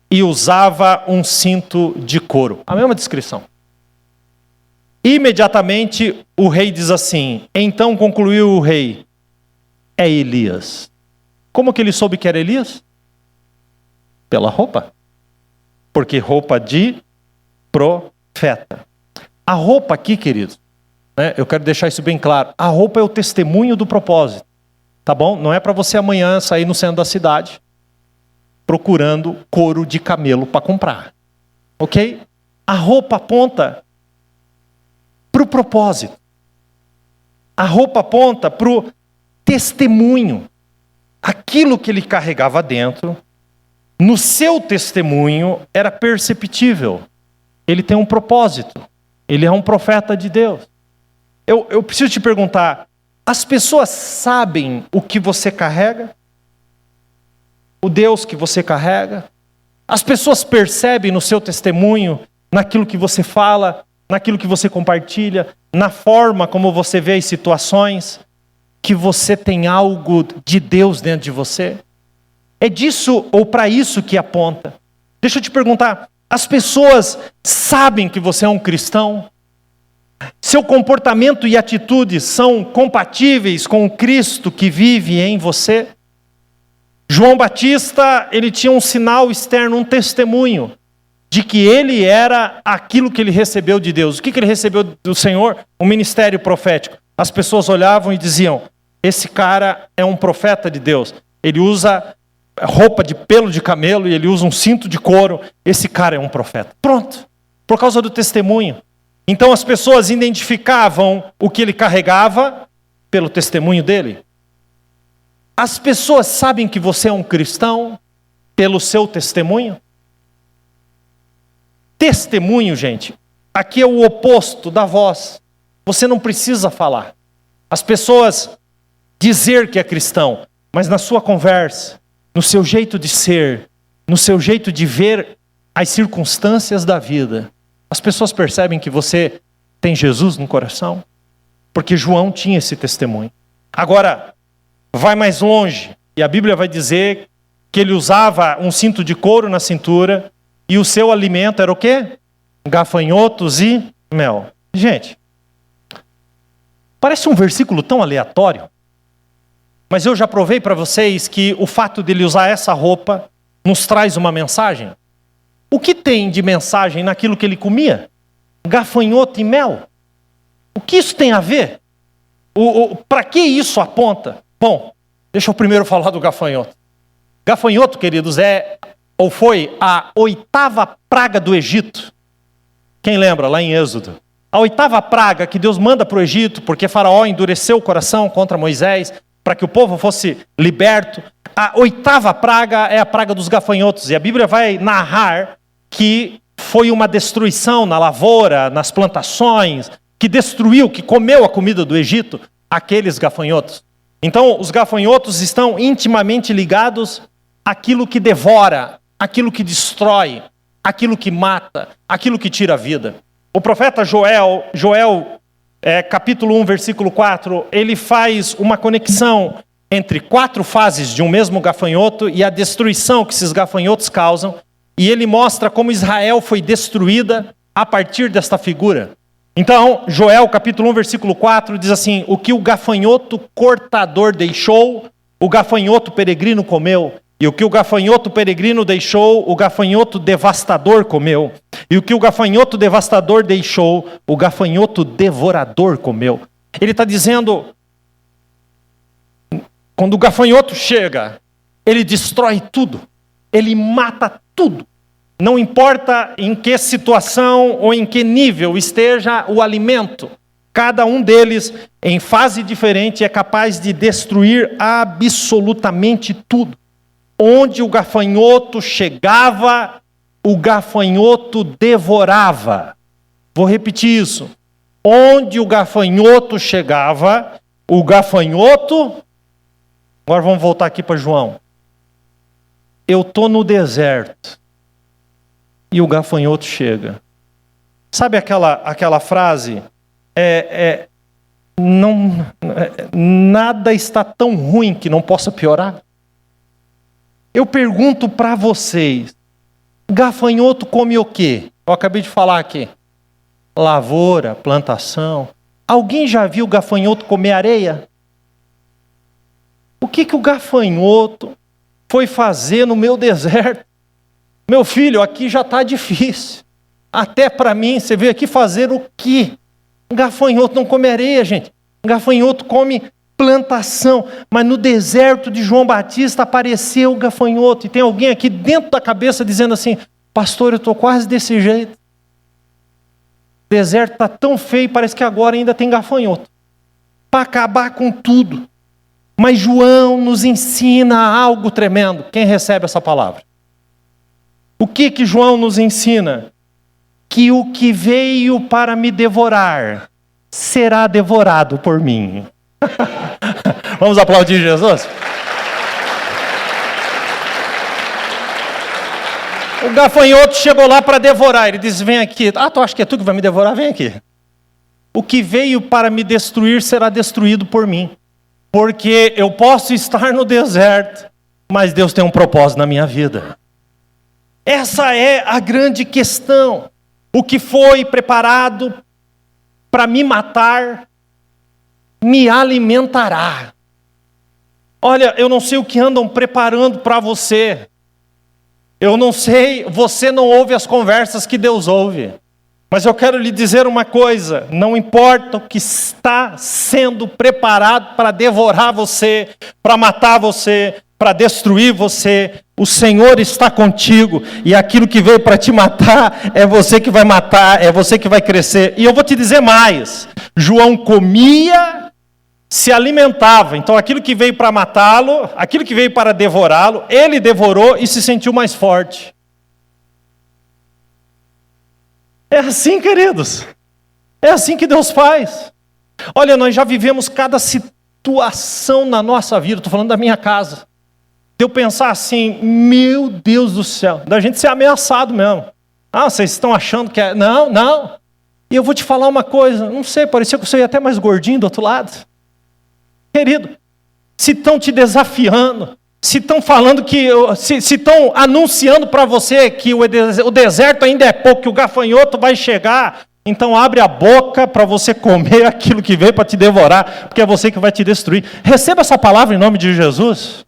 e usava um cinto de couro. A mesma descrição. Imediatamente o rei diz assim, então concluiu o rei, é Elias. Como que ele soube que era Elias? Pela roupa. Porque roupa de profeta. A roupa aqui, queridos, eu quero deixar isso bem claro. A roupa é o testemunho do propósito. Tá bom? Não é para você amanhã sair no centro da cidade procurando couro de camelo para comprar. Ok? A roupa aponta para o propósito. A roupa aponta para o testemunho. Aquilo que ele carregava dentro, no seu testemunho, era perceptível. Ele tem um propósito. Ele é um profeta de Deus. Eu preciso te perguntar, as pessoas sabem o que você carrega? O Deus que você carrega? As pessoas percebem no seu testemunho, naquilo que você fala, naquilo que você compartilha, na forma como você vê as situações, que você tem algo de Deus dentro de você? É disso ou para isso que aponta? Deixa eu te perguntar, as pessoas sabem que você é um cristão? Seu comportamento e atitudes são compatíveis com o Cristo que vive em você? João Batista, ele tinha um sinal externo, um testemunho de que ele era aquilo que ele recebeu de Deus. O que ele recebeu do Senhor? Um ministério profético. As pessoas olhavam e diziam, esse cara é um profeta de Deus. Ele usa roupa de pelo de camelo e ele usa um cinto de couro. Esse cara é um profeta. Pronto. Por causa do testemunho. Então as pessoas identificavam o que ele carregava pelo testemunho dele. As pessoas sabem que você é um cristão pelo seu testemunho? Testemunho, gente, aqui é o oposto da voz. Você não precisa falar. As pessoas dizer que é cristão, mas na sua conversa, no seu jeito de ser, no seu jeito de ver as circunstâncias da vida, as pessoas percebem que você tem Jesus no coração, porque João tinha esse testemunho. Agora, vai mais longe, e a Bíblia vai dizer que ele usava um cinto de couro na cintura, e o seu alimento era o quê? Gafanhotos e mel. Gente, parece um versículo tão aleatório, mas eu já provei para vocês que o fato dele usar essa roupa nos traz uma mensagem. O que tem de mensagem naquilo que ele comia? Gafanhoto e mel. O que isso tem a ver? Para que isso aponta? Bom, deixa eu primeiro falar do gafanhoto. Gafanhoto, queridos, foi a 8ª praga do Egito. Quem lembra, lá em Êxodo? A 8ª praga que Deus manda para o Egito, porque Faraó endureceu o coração contra Moisés, para que o povo fosse liberto. A 8ª praga é a praga dos gafanhotos. E a Bíblia vai narrar que foi uma destruição na lavoura, nas plantações, que destruiu, que comeu a comida do Egito, aqueles gafanhotos. Então, os gafanhotos estão intimamente ligados àquilo que devora, àquilo que destrói, àquilo que mata, àquilo que tira a vida. O profeta Joel, capítulo 1, versículo 4, ele faz uma conexão entre 4 fases de um mesmo gafanhoto e a destruição que esses gafanhotos causam, e ele mostra como Israel foi destruída a partir desta figura. Então, Joel, capítulo 1, versículo 4, diz assim, o que o gafanhoto cortador deixou, o gafanhoto peregrino comeu. E o que o gafanhoto peregrino deixou, o gafanhoto devastador comeu. E o que o gafanhoto devastador deixou, o gafanhoto devorador comeu. Ele está dizendo, quando o gafanhoto chega, ele destrói tudo. Ele mata tudo. Não importa em que situação ou em que nível esteja o alimento. Cada um deles, em fase diferente, é capaz de destruir absolutamente tudo. Onde o gafanhoto chegava, o gafanhoto devorava. Vou repetir isso. Onde o gafanhoto chegava, o gafanhoto... Agora vamos voltar aqui para João. Eu estou no deserto e o gafanhoto chega. Sabe aquela frase? Nada está tão ruim que não possa piorar. Eu pergunto para vocês, gafanhoto come o quê? Eu acabei de falar aqui. Lavoura, plantação. Alguém já viu gafanhoto comer areia? O que o gafanhoto foi fazer no meu deserto? Meu filho, aqui já está difícil. Até para mim, você veio aqui fazer o quê? Gafanhoto não come areia, gente. Gafanhoto come plantação. Mas no deserto de João Batista apareceu o gafanhoto. E tem alguém aqui dentro da cabeça dizendo assim, pastor, eu estou quase desse jeito. O deserto está tão feio, parece que agora ainda tem gafanhoto. Para acabar com tudo. Mas João nos ensina algo tremendo. Quem recebe essa palavra? O que João nos ensina? que o que veio para me devorar será devorado por mim. Vamos aplaudir Jesus? O gafanhoto chegou lá para devorar. Ele disse, vem aqui. Ah, tu acha que é tu que vai me devorar? Vem aqui. O que veio para me destruir será destruído por mim. Porque eu posso estar no deserto, mas Deus tem um propósito na minha vida. Essa é a grande questão. O que foi preparado para me matar, me alimentará. Olha, eu não sei o que andam preparando para você. Eu não sei, você não ouve as conversas que Deus ouve. Mas eu quero lhe dizer uma coisa, não importa o que está sendo preparado para devorar você, para matar você, para destruir você, o Senhor está contigo, e aquilo que veio para te matar, é você que vai matar, é você que vai crescer. E eu vou te dizer mais, João comia, se alimentava, então aquilo que veio para matá-lo, aquilo que veio para devorá-lo, ele devorou e se sentiu mais forte. É assim, queridos. É assim que Deus faz. Olha, nós já vivemos cada situação na nossa vida. Estou falando da minha casa. De eu pensar assim, meu Deus do céu. Da gente ser ameaçado mesmo. Ah, vocês estão achando que é... Não, não. E eu vou te falar uma coisa. Não sei, parecia que você ia até mais gordinho do outro lado. Querido, se estão te desafiando... Se estão falando que, se estão anunciando para você que o deserto ainda é pouco, que o gafanhoto vai chegar, então abre a boca para você comer aquilo que veio para te devorar, porque é você que vai te destruir. Receba essa palavra em nome de Jesus.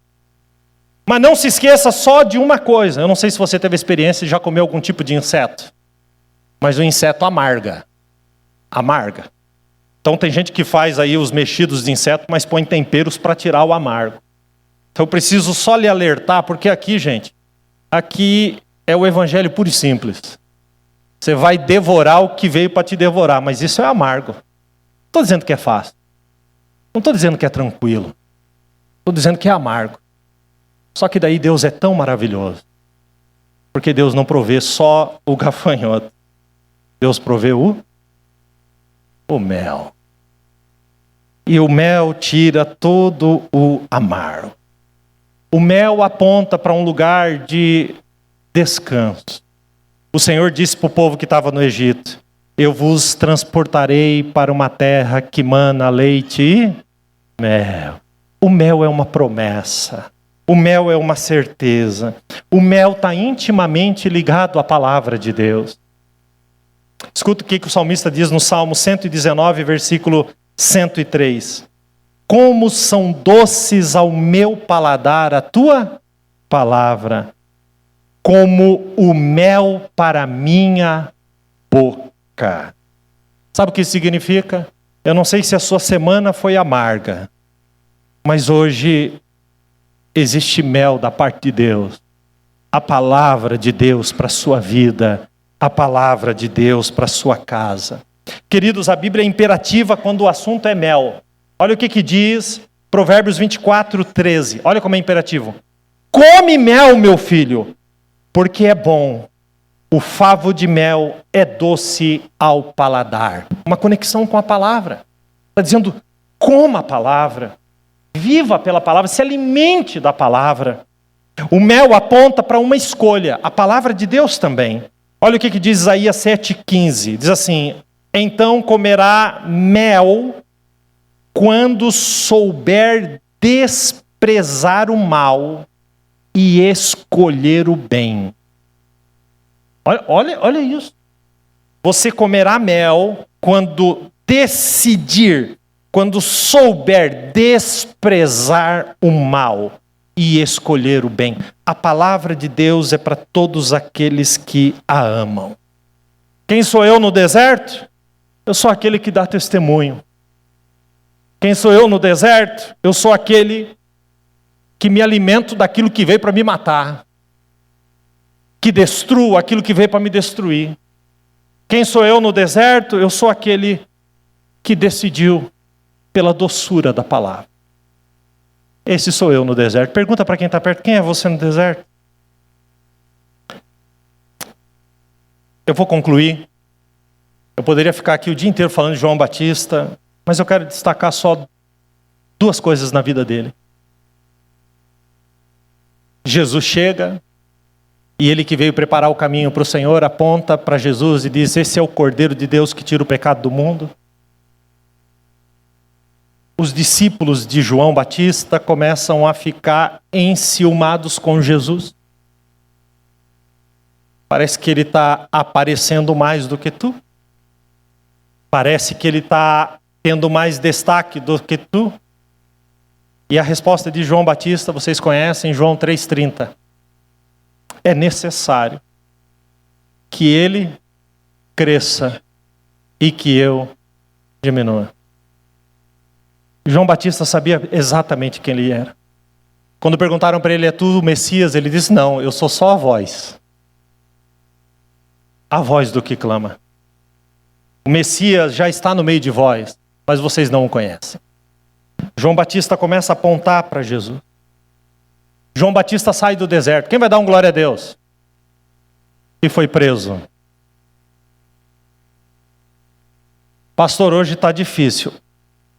Mas não se esqueça só de uma coisa. Eu não sei se você teve experiência e já comeu algum tipo de inseto, mas o inseto amarga. Amarga. Então tem gente que faz aí os mexidos de inseto, mas põe temperos para tirar o amargo. Então eu preciso só lhe alertar, porque aqui, gente, aqui é o evangelho puro e simples. Você vai devorar o que veio para te devorar, mas isso é amargo. Não estou dizendo que é fácil. Não estou dizendo que é tranquilo. Estou dizendo que é amargo. Só que daí Deus é tão maravilhoso. Porque Deus não provê só o gafanhoto. Deus provê o mel. E o mel tira todo o amargo. O mel aponta para um lugar de descanso. O Senhor disse para o povo que estava no Egito, eu vos transportarei para uma terra que mana leite e mel. O mel é uma promessa. O mel é uma certeza. O mel está intimamente ligado à palavra de Deus. Escuta o que o salmista diz no Salmo 119, versículo 103. Como são doces ao meu paladar a tua palavra, como o mel para a minha boca. Sabe o que isso significa? Eu não sei se a sua semana foi amarga, mas hoje existe mel da parte de Deus. A palavra de Deus para a sua vida, a palavra de Deus para a sua casa. Queridos, a Bíblia é imperativa quando o assunto é mel. Olha o que diz Provérbios 24, 13. Olha como é imperativo. Come mel, meu filho, porque é bom. O favo de mel é doce ao paladar. Uma conexão com a palavra. Está dizendo, coma a palavra. Viva pela palavra, se alimente da palavra. O mel aponta para uma escolha. A palavra de Deus também. Olha o que diz Isaías 7,15. Diz assim, então comerá mel quando souber desprezar o mal e escolher o bem. Olha isso. Você comerá mel quando decidir, quando souber desprezar o mal e escolher o bem. A palavra de Deus é para todos aqueles que a amam. Quem sou eu no deserto? Eu sou aquele que dá testemunho. Quem sou eu no deserto? Eu sou aquele que me alimento daquilo que veio para me matar. Que destruo aquilo que veio para me destruir. Quem sou eu no deserto? Eu sou aquele que decidiu pela doçura da palavra. Esse sou eu no deserto. Pergunta para quem está perto, quem é você no deserto? eu vou concluir. Eu poderia ficar aqui o dia inteiro falando de João Batista, mas eu quero destacar só 2 coisas na vida dele. Jesus chega, e ele que veio preparar o caminho para o Senhor, aponta para Jesus e diz: esse é o Cordeiro de Deus que tira o pecado do mundo. Os discípulos de João Batista começam a ficar enciumados com Jesus. Parece que ele está aparecendo mais do que tu. Parece que ele está tendo mais destaque do que tu. E a resposta de João Batista, vocês conhecem, João 3,30. É necessário que ele cresça e que eu diminua. João Batista sabia exatamente quem ele era. Quando perguntaram para ele: é tu o Messias? Ele disse: não, eu sou só a voz. A voz do que clama. O Messias já está no meio de vós, mas vocês não o conhecem. João Batista começa a apontar para Jesus. João Batista sai do deserto. Quem vai dar um glória a Deus? E foi preso. Pastor, hoje está difícil.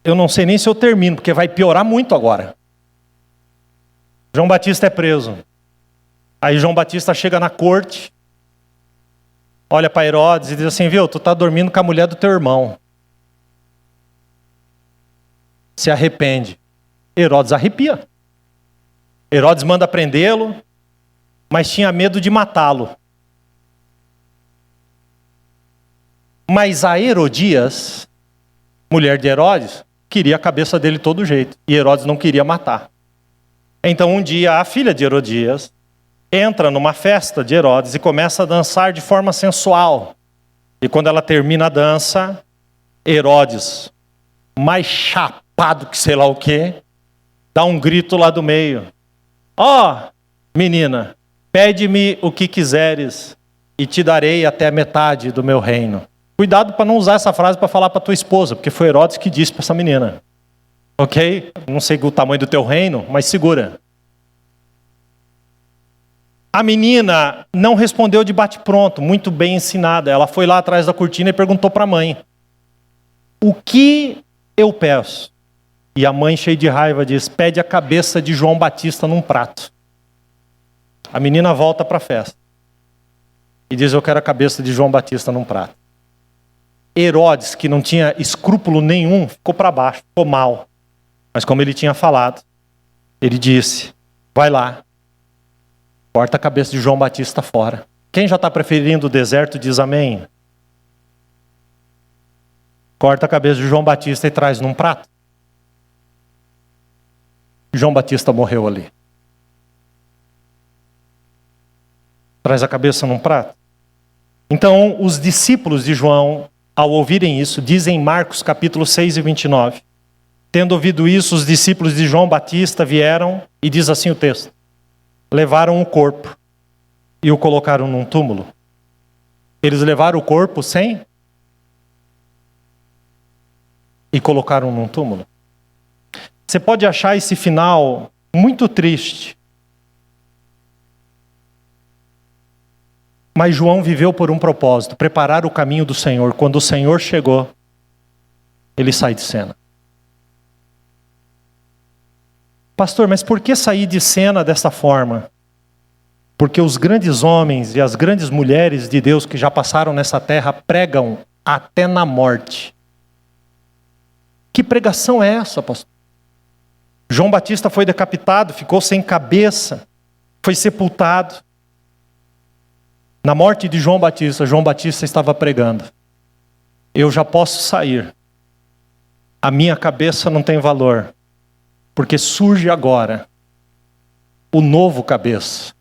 Eu não sei nem se eu termino, porque vai piorar muito agora. João Batista é preso. Aí João Batista chega na corte, olha para Herodes e diz assim: viu, tu está dormindo com a mulher do teu irmão. Se arrepende. Herodes arrepia. Herodes manda prendê-lo, mas tinha medo de matá-lo. Mas a Herodias, mulher de Herodes, queria a cabeça dele de todo jeito. E Herodes não queria matar. Então um dia a filha de Herodias entra numa festa de Herodes e começa a dançar de forma sensual. E quando ela termina a dança, Herodes, mais chapado que sei lá o quê, dá um grito lá do meio: ó, menina, pede-me o que quiseres e te darei até a metade do meu reino. Cuidado para não usar essa frase para falar para tua esposa, porque foi Herodes que disse para essa menina. Ok? Não sei o tamanho do teu reino, mas segura. A menina não respondeu de bate-pronto, muito bem ensinada. Ela foi lá atrás da cortina e perguntou para a mãe: o que eu peço? E a mãe, cheia de raiva, diz: pede a cabeça de João Batista num prato. A menina volta para a festa e diz: eu quero a cabeça de João Batista num prato. Herodes, que não tinha escrúpulo nenhum, ficou para baixo, ficou mal. Mas como ele tinha falado, ele disse: vai lá, corta a cabeça de João Batista fora. Quem já está preferindo o deserto diz amém. Corta a cabeça de João Batista e traz num prato. João Batista morreu ali. Traz a cabeça num prato. Então, os discípulos de João, ao ouvirem isso, dizem em Marcos capítulo 6 e 29. Tendo ouvido isso, os discípulos de João Batista vieram, e diz assim o texto: levaram o corpo e o colocaram num túmulo. Eles levaram o corpo sem? E colocaram num túmulo. Você pode achar esse final muito triste. Mas João viveu por um propósito: preparar o caminho do Senhor. Quando o Senhor chegou, ele sai de cena. Pastor, mas por que sair de cena dessa forma? Porque os grandes homens e as grandes mulheres de Deus que já passaram nessa terra pregam até na morte. Que pregação é essa, pastor? João Batista foi decapitado, ficou sem cabeça, foi sepultado. Na morte de João Batista estava pregando: eu já posso sair. A minha cabeça não tem valor, porque surge agora o novo cabeça.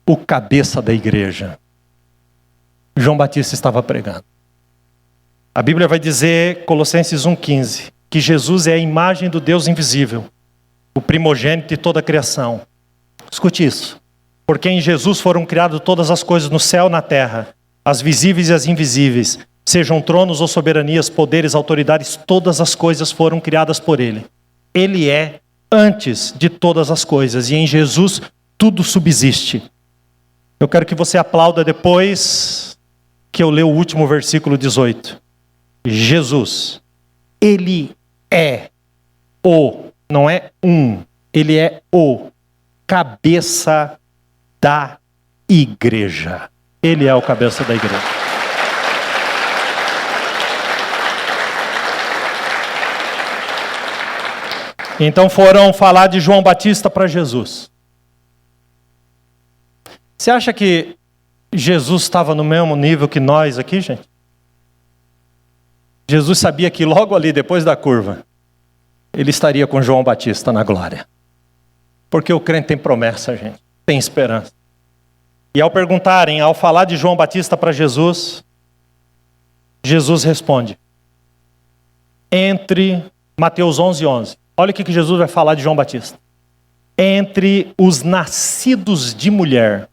O cabeça da igreja. João Batista estava pregando. A Bíblia vai dizer, Colossenses 1,15, que Jesus é a imagem do Deus invisível, o primogênito de toda a criação. Escute isso. Porque em Jesus foram criadas todas as coisas no céu e na terra, as visíveis e as invisíveis, sejam tronos ou soberanias, poderes, autoridades, todas as coisas foram criadas por Ele. Ele é antes de todas as coisas, e em Jesus tudo subsiste. Eu quero que você aplauda depois que eu ler o último versículo 18. Jesus, Ele é não é Ele é o cabeça da igreja. Ele é o cabeça da igreja. Então foram falar de João Batista para Jesus. Você acha que Jesus estava no mesmo nível que nós aqui, gente? Jesus sabia que logo ali, depois da curva, ele estaria com João Batista na glória. Porque o crente tem promessa, gente. Tem esperança. E ao falar de João Batista para Jesus, Jesus responde. Entre Mateus 11:11. Olha o que Jesus vai falar de João Batista. Entre os nascidos de mulher.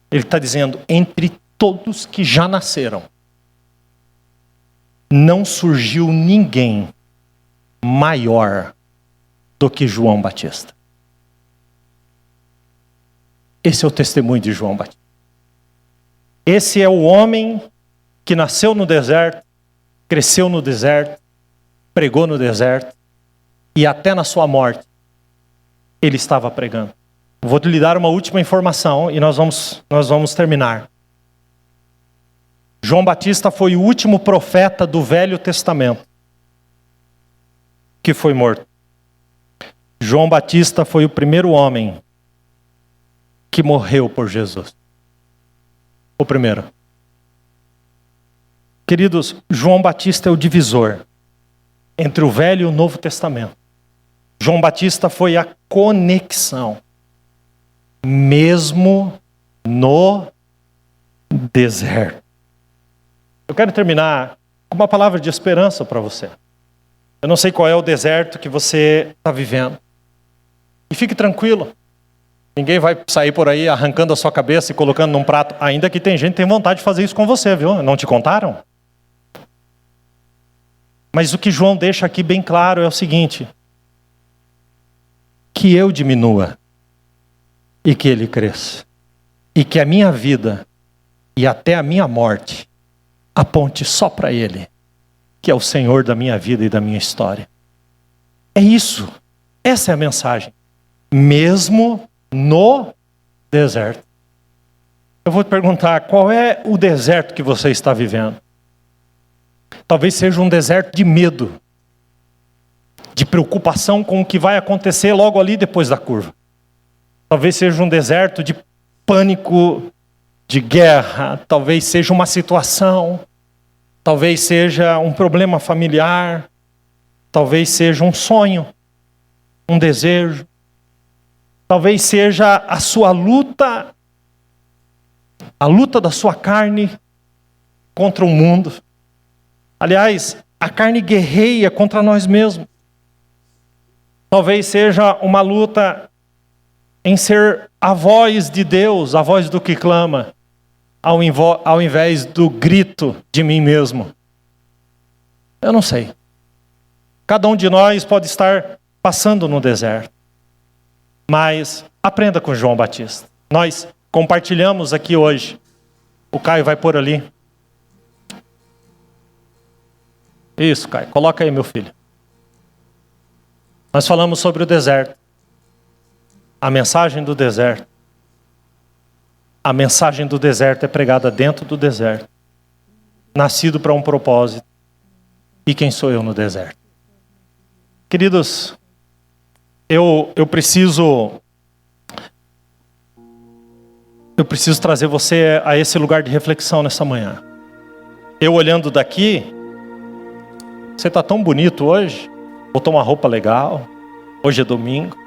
Ele está dizendo, entre todos que já nasceram, não surgiu ninguém maior do que João Batista. Esse é o testemunho de João Batista. Esse é o homem que nasceu no deserto, cresceu no deserto, pregou no deserto, e até na sua morte, ele estava pregando. Vou lhe dar uma última informação e nós vamos terminar. João Batista foi o último profeta do Velho Testamento que foi morto. João Batista foi o primeiro homem que morreu por Jesus. O primeiro. Queridos, João Batista é o divisor entre o Velho e o Novo Testamento. João Batista foi a conexão, mesmo no deserto. Eu quero terminar com uma palavra de esperança para você. Eu não sei qual é o deserto que você está vivendo. E fique tranquilo. Ninguém vai sair por aí arrancando a sua cabeça e colocando num prato. Ainda que tem gente que tem vontade de fazer isso com você, viu? Não te contaram? Mas o que João deixa aqui bem claro é o seguinte. Que eu diminua e que ele cresça. E que a minha vida e até a minha morte aponte só para ele, que é o Senhor da minha vida e da minha história. É isso. Essa é a mensagem. Mesmo no deserto. Eu vou te perguntar, qual é o deserto que você está vivendo? Talvez seja um deserto de medo, de preocupação com o que vai acontecer logo ali depois da curva. Talvez seja um deserto de pânico, de guerra, talvez seja uma situação, talvez seja um problema familiar, talvez seja um sonho, um desejo, talvez seja a sua luta, a luta da sua carne contra o mundo. Aliás, a carne guerreia contra nós mesmos. Talvez seja uma luta em ser a voz de Deus, a voz do que clama, ao invés do grito de mim mesmo. Eu não sei. Cada um de nós pode estar passando no deserto. Mas aprenda com João Batista. Nós compartilhamos aqui hoje. O Caio vai pôr ali. Isso, Caio. Coloca aí, meu filho. Nós falamos sobre o deserto. A mensagem do deserto. A mensagem do deserto é pregada dentro do deserto. Nascido para um propósito. E quem sou eu no deserto? Queridos, eu preciso trazer você a esse lugar de reflexão nessa manhã. Eu olhando daqui, você está tão bonito hoje, botou uma roupa legal, hoje é domingo.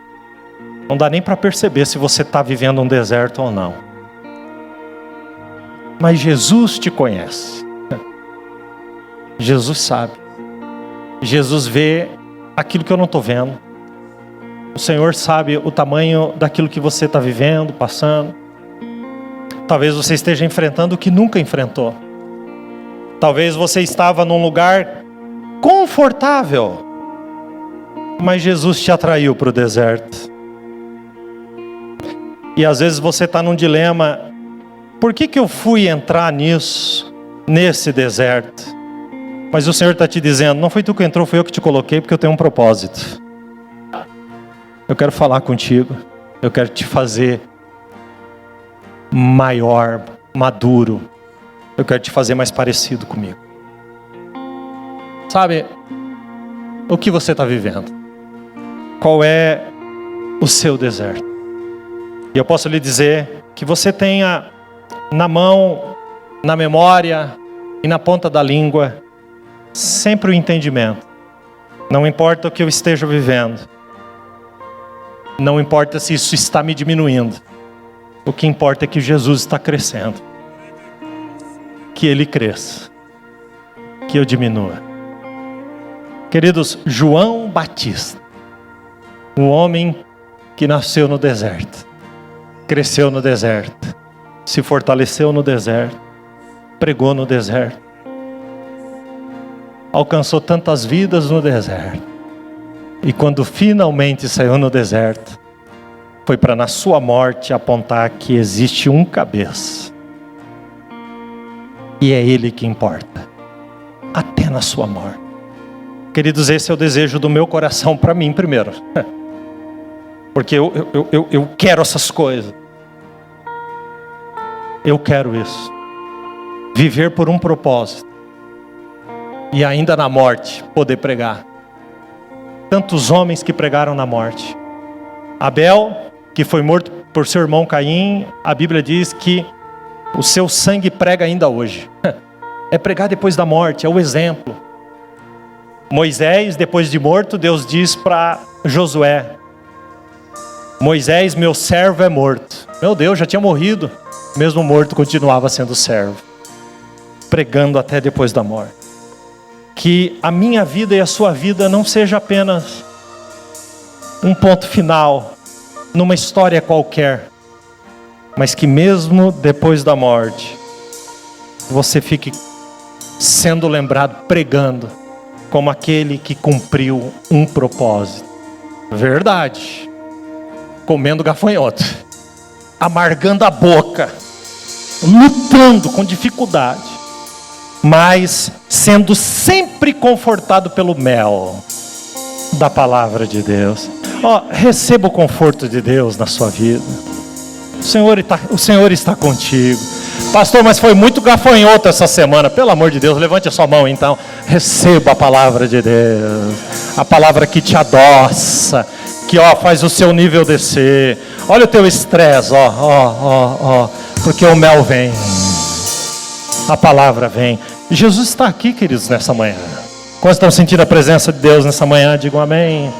Não dá nem para perceber se você está vivendo um deserto ou não. Mas Jesus te conhece. Jesus sabe. Jesus vê aquilo que eu não estou vendo. O Senhor sabe o tamanho daquilo que você está vivendo, passando. Talvez você esteja enfrentando o que nunca enfrentou. Talvez você estava num lugar confortável, mas Jesus te atraiu para o deserto. E às vezes você está num dilema: por que eu fui entrar nesse deserto? Mas o Senhor está te dizendo: não foi tu que entrou, foi eu que te coloquei, porque eu tenho um propósito. Eu quero falar contigo, eu quero te fazer maior, maduro, eu quero te fazer mais parecido comigo. Sabe, o que você está vivendo? Qual é o seu deserto? E eu posso lhe dizer que você tenha na mão, na memória e na ponta da língua sempre o entendimento. Não importa o que eu esteja vivendo, não importa se isso está me diminuindo, o que importa é que Jesus está crescendo, que Ele cresça, que eu diminua. Queridos, João Batista, um homem que nasceu no deserto, cresceu no deserto, se fortaleceu no deserto, pregou no deserto, alcançou tantas vidas no deserto, e quando finalmente saiu no deserto, foi para na sua morte apontar que existe um cabeça, e é Ele que importa, até na sua morte. Queridos, esse é o desejo do meu coração para mim primeiro, porque eu quero essas coisas, eu quero isso, viver por um propósito, e ainda na morte poder pregar. Tantos homens que pregaram na morte. Abel, que foi morto por seu irmão Caim, a Bíblia diz que o seu sangue prega ainda hoje. É pregar depois da morte, é o exemplo. Moisés, depois de morto, Deus diz para Josué: Moisés, meu servo, é morto. Meu Deus, já tinha morrido. Mesmo morto, continuava sendo servo, pregando até depois da morte. Que a minha vida e a sua vida não seja apenas um ponto final numa história qualquer, mas que mesmo depois da morte você fique sendo lembrado pregando como aquele que cumpriu um propósito. Verdade. Comendo gafanhoto, amargando a boca, lutando com dificuldade, mas sendo sempre confortado pelo mel da palavra de Deus. Receba o conforto de Deus na sua vida. O Senhor está contigo. Pastor, mas foi muito gafanhoto essa semana. Pelo amor de Deus, levante a sua mão então. Receba a palavra de Deus, a palavra que te adoça, que faz o seu nível descer. Olha o teu estresse, porque o mel vem, a palavra vem. Jesus está aqui, queridos, nessa manhã. Quantos estão sentindo a presença de Deus nessa manhã? Digam amém.